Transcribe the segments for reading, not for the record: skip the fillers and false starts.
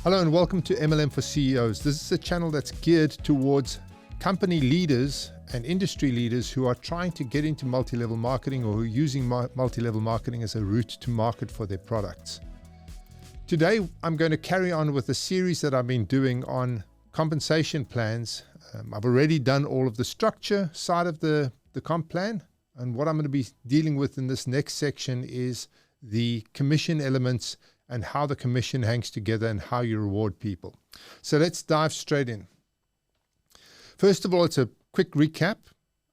Hello and welcome to MLM for CEOs. This is a channel that's geared towards company leaders and industry leaders who are trying to get into multi-level marketing or who are using multi-level marketing as a route to market for their products. Today, I'm going to carry on with a series that I've been doing on compensation plans. I've already done all of the structure side of the comp plan. And what I'm going to be dealing with in this next section is the commission elements and how the commission hangs together and how you reward people. So let's dive straight in. First of all, it's a quick recap.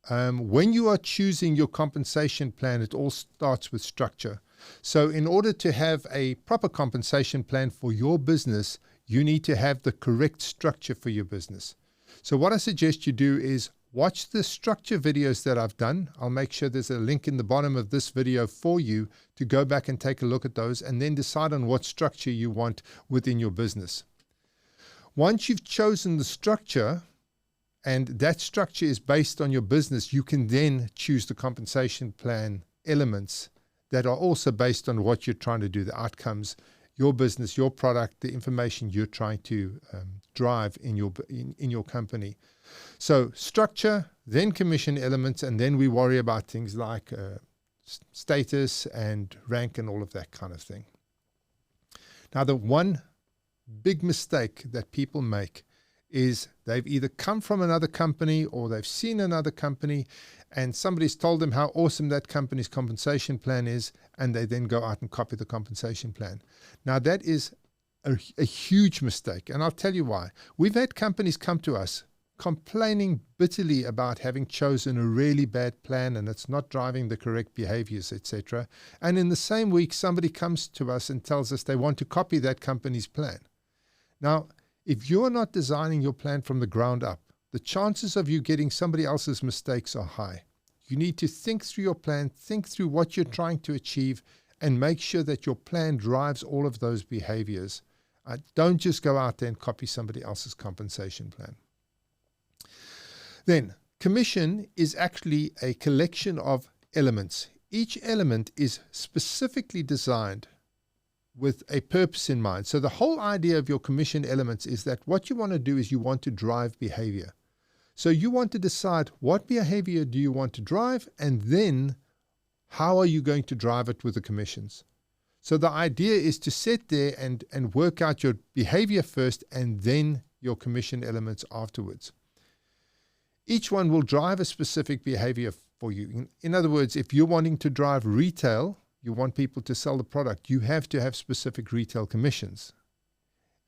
When you are choosing your compensation plan, it all starts with structure. So in order to have a proper compensation plan for your business, you need to have the correct structure for your business. So what I suggest you do is watch the structure videos that I've done. I'll make sure there's a link in the bottom of this video for you to go back and take a look at those and then decide on what structure you want within your business. Once you've chosen the structure, and that structure is based on your business, you can then choose the compensation plan elements that are also based on what you're trying to do, the outcomes, your business, your product, the information you're trying to drive in your company. So structure, then commission elements, and then we worry about things like status and rank and all of that kind of thing. Now, the one big mistake that people make is they've either come from another company or they've seen another company and somebody's told them how awesome that company's compensation plan is, and they then go out and copy the compensation plan. Now, that is a huge mistake, and I'll tell you why. We've had companies come to us complaining bitterly about having chosen a really bad plan and it's not driving the correct behaviors, etc. And in the same week, somebody comes to us and tells us they want to copy that company's plan. Now, if you're not designing your plan from the ground up, the chances of you getting somebody else's mistakes are high. You need to think through your plan, think through what you're trying to achieve, and make sure that your plan drives all of those behaviors. Don't just go out there and copy somebody else's compensation plan. Then, commission is actually a collection of elements. Each element is specifically designed with a purpose in mind. So the whole idea of your commission elements is that what you want to do is you want to drive behavior. So you want to decide what behavior do you want to drive, and then how are you going to drive it with the commissions. So the idea is to sit there and work out your behavior first and then your commission elements afterwards. Each one will drive a specific behavior for you. In other words, if you're wanting to drive retail, you want people to sell the product, you have to have specific retail commissions.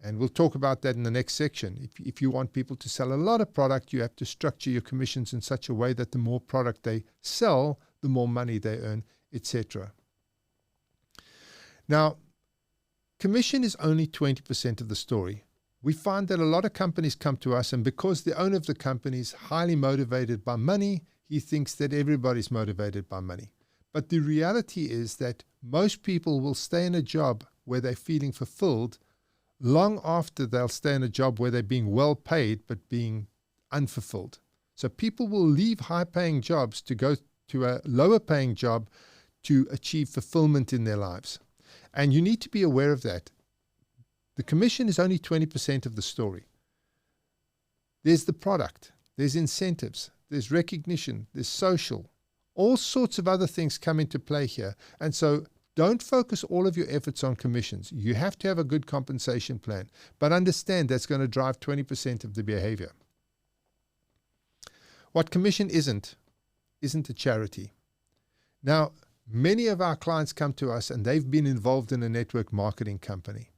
And we'll talk about that in the next section. If you want people to sell a lot of product, you have to structure your commissions in such a way that the more product they sell, the more money they earn, etc. Now, commission is only 20% of the story. We find that a lot of companies come to us, and because the owner of the company is highly motivated by money, he thinks that everybody's motivated by money. But the reality is that most people will stay in a job where they're feeling fulfilled long after they'll stay in a job where they're being well paid but being unfulfilled. So people will leave high-paying jobs to go to a lower-paying job to achieve fulfillment in their lives. And you need to be aware of that. The commission is only 20% of the story. There's the product, there's incentives, there's recognition, there's social. All sorts of other things come into play here. And so don't focus all of your efforts on commissions. You have to have a good compensation plan, but understand that's going to drive 20% of the behavior. What commission isn't a charity. Now, many of our clients come to us and they've been involved in a network marketing company.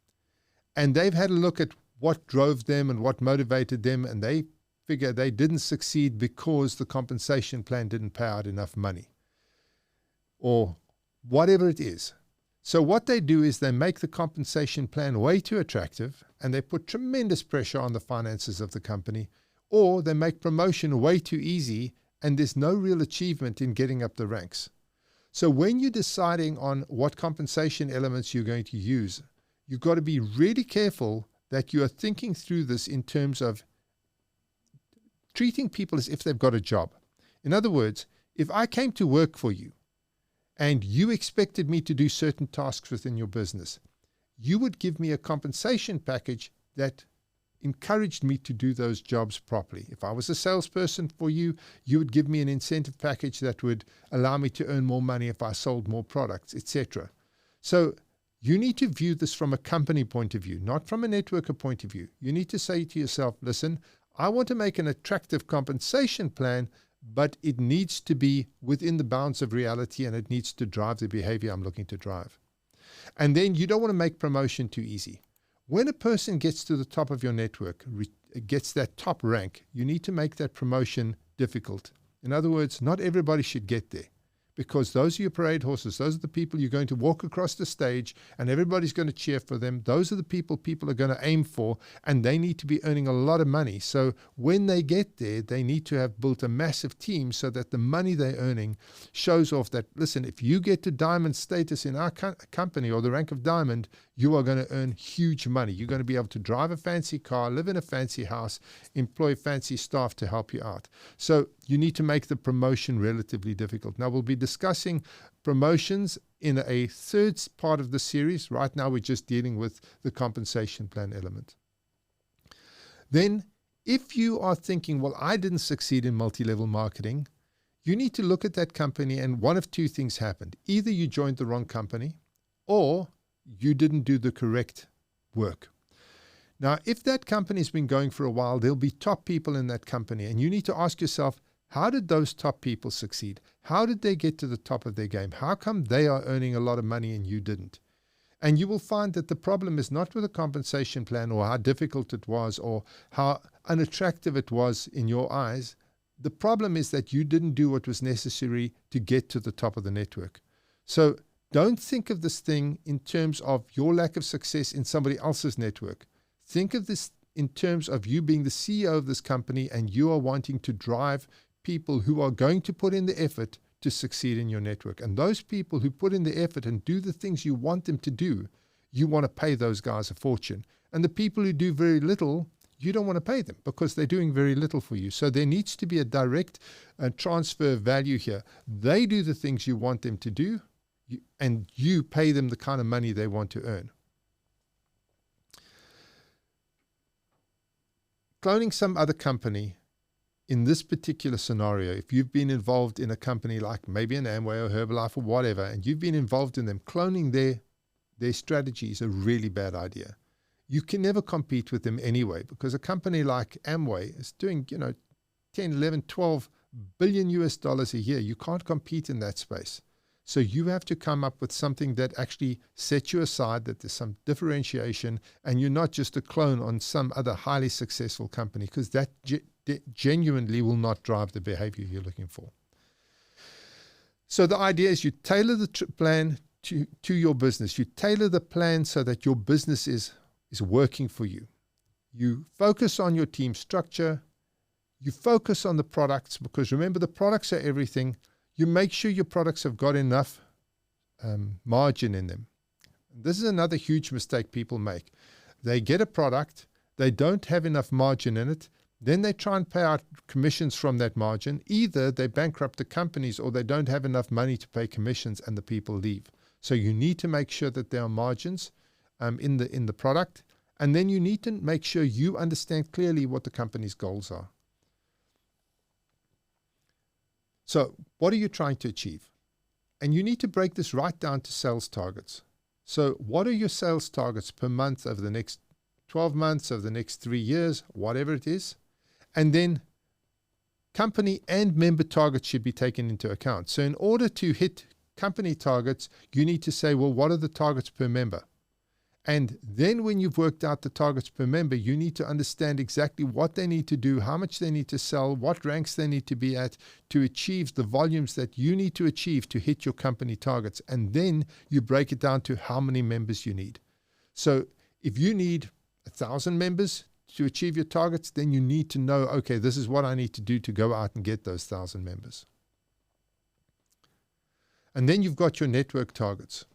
And they've had a look at what drove them and what motivated them, and they figure they didn't succeed because the compensation plan didn't pay out enough money or whatever it is. So what they do is they make the compensation plan way too attractive and they put tremendous pressure on the finances of the company, or they make promotion way too easy and there's no real achievement in getting up the ranks. So when you're deciding on what compensation elements you're going to use, you've got to be really careful that you are thinking through this in terms of treating people as if they've got a job. In other words, if I came to work for you and you expected me to do certain tasks within your business, you would give me a compensation package that encouraged me to do those jobs properly. If I was a salesperson for you, you would give me an incentive package that would allow me to earn more money if I sold more products, etc. So you need to view this from a company point of view, not from a networker point of view. You need to say to yourself, listen, I want to make an attractive compensation plan, but it needs to be within the bounds of reality and it needs to drive the behavior I'm looking to drive. And then you don't want to make promotion too easy. When a person gets to the top of your network, gets that top rank, you need to make that promotion difficult. In other words, not everybody should get there, because those are your parade horses. Those are the people you're going to walk across the stage and everybody's going to cheer for them. Those are the people are going to aim for, and they need to be earning a lot of money. So when they get there, they need to have built a massive team so that the money they're earning shows off that, listen, if you get to diamond status in our company or the rank of diamond, you are going to earn huge money. You're going to be able to drive a fancy car, live in a fancy house, employ fancy staff to help you out. So you need to make the promotion relatively difficult. Now, we'll be discussing promotions in a third part of the series. Right now, we're just dealing with the compensation plan element. Then, if you are thinking, well, I didn't succeed in multi-level marketing, you need to look at that company and one of two things happened. Either you joined the wrong company or you didn't do the correct work. Now, if that company's been going for a while, there'll be top people in that company, and you need to ask yourself, how did those top people succeed? How did they get to the top of their game? How come they are earning a lot of money and you didn't? And you will find that the problem is not with the compensation plan or how difficult it was or how unattractive it was in your eyes. The problem is that you didn't do what was necessary to get to the top of the network. So don't think of this thing in terms of your lack of success in somebody else's network. Think of this in terms of you being the CEO of this company and you are wanting to drive people who are going to put in the effort to succeed in your network. And those people who put in the effort and do the things you want them to do, you want to pay those guys a fortune. And the people who do very little, you don't want to pay them because they're doing very little for you. So there needs to be a direct transfer of value here. They do the things you want them to do, and you pay them the kind of money they want to earn. Cloning some other company, in this particular scenario, if you've been involved in a company like maybe an Amway or Herbalife or whatever, and you've been involved in them, cloning their strategy is a really bad idea. You can never compete with them anyway, because a company like Amway is doing, 10, 11, 12 billion US dollars a year. You can't compete in that space. So you have to come up with something that actually sets you aside, that there's some differentiation, and you're not just a clone on some other highly successful company, because that genuinely will not drive the behavior you're looking for. So the idea is you tailor the plan to your business. You tailor the plan so that your business is working for you. You focus on your team structure. You focus on the products, because remember, the products are everything. You make sure your products have got enough margin in them. This is another huge mistake people make. They get a product, they don't have enough margin in it, then they try and pay out commissions from that margin. Either they bankrupt the companies or they don't have enough money to pay commissions and the people leave. So you need to make sure that there are margins in the product, and then you need to make sure you understand clearly what the company's goals are. So what are you trying to achieve? And you need to break this right down to sales targets. So what are your sales targets per month over the next 12 months, over the next 3 years, whatever it is? And then company and member targets should be taken into account. So in order to hit company targets, you need to say, well, what are the targets per member? And then when you've worked out the targets per member, you need to understand exactly what they need to do, how much they need to sell, what ranks they need to be at to achieve the volumes that you need to achieve to hit your company targets. And then you break it down to how many members you need. So if you need 1,000 members to achieve your targets, then you need to know, okay, this is what I need to do to go out and get those 1,000 members. And then you've got your network targets.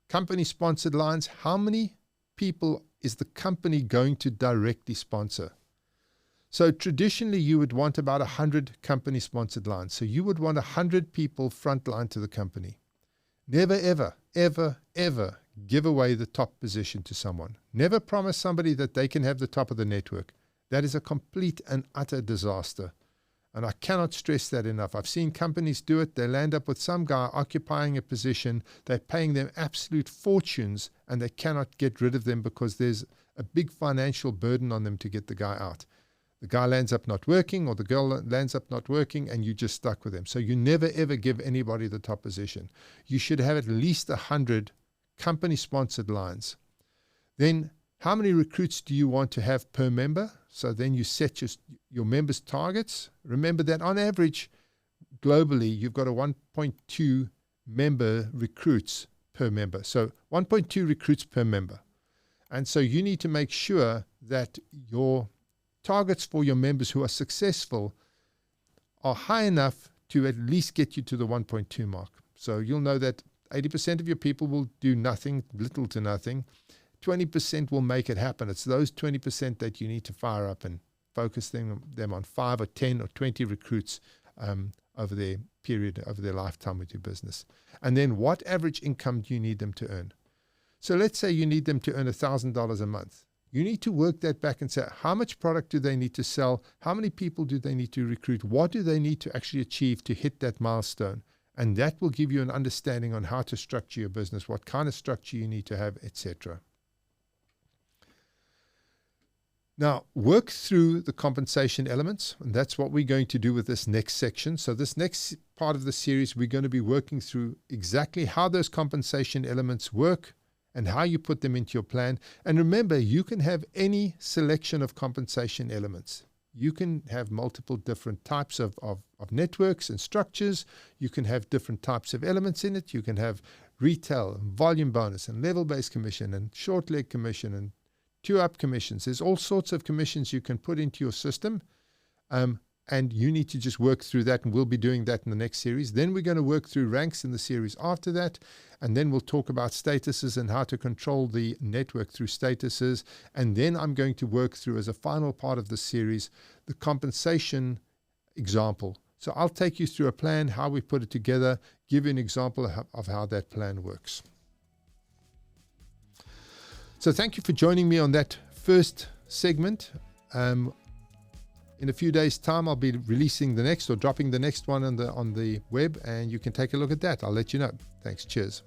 Company sponsored lines, how many people is the company going to directly sponsor? So traditionally you would want about 100 company sponsored lines. So you would want 100 people frontline to the company. Never, ever, ever, ever give away the top position to someone. Never promise somebody that they can have the top of the network. That is a complete and utter disaster. And I cannot stress that enough. I've seen companies do it. They land up with some guy occupying a position. They're paying them absolute fortunes, and they cannot get rid of them because there's a big financial burden on them to get the guy out. The guy lands up not working, or the girl lands up not working, and you're just stuck with them. So you never, ever give anybody the top position. You should have at least 100 company-sponsored lines. Then, how many recruits do you want to have per member? So then you set your members' targets. Remember that on average, globally, you've got a 1.2 member recruits per member. So 1.2 recruits per member. And so you need to make sure that your targets for your members who are successful are high enough to at least get you to the 1.2 mark. So you'll know that 80% of your people will do nothing, little to nothing. 20% will make it happen. It's those 20% that you need to fire up and focus them on 5 or 10 or 20 recruits over their period, over their lifetime with your business. And then what average income do you need them to earn? So let's say you need them to earn $1,000 a month. You need to work that back and say, how much product do they need to sell? How many people do they need to recruit? What do they need to actually achieve to hit that milestone? And that will give you an understanding on how to structure your business, what kind of structure you need to have, etc. Now, work through the compensation elements, and that's what we're going to do with this next section. So this next part of the series, we're going to be working through exactly how those compensation elements work and how you put them into your plan. And remember, you can have any selection of compensation elements. You can have multiple different types of networks and structures. You can have different types of elements in it. You can have retail, and volume bonus, and level-based commission, and short leg commission, and two-up commissions. There's all sorts of commissions you can put into your system, and you need to just work through that, and we'll be doing that in the next series. Then we're going to work through ranks in the series after that, and then we'll talk about statuses and how to control the network through statuses. And then I'm going to work through, as a final part of the series, the compensation example. So I'll take you through a plan, how we put it together, give you an example of how that plan works. So thank you for joining me on that first segment. In a few days' time, I'll be releasing the next, or dropping the next one on the web, and you can take a look at that. I'll let you know. Thanks. Cheers.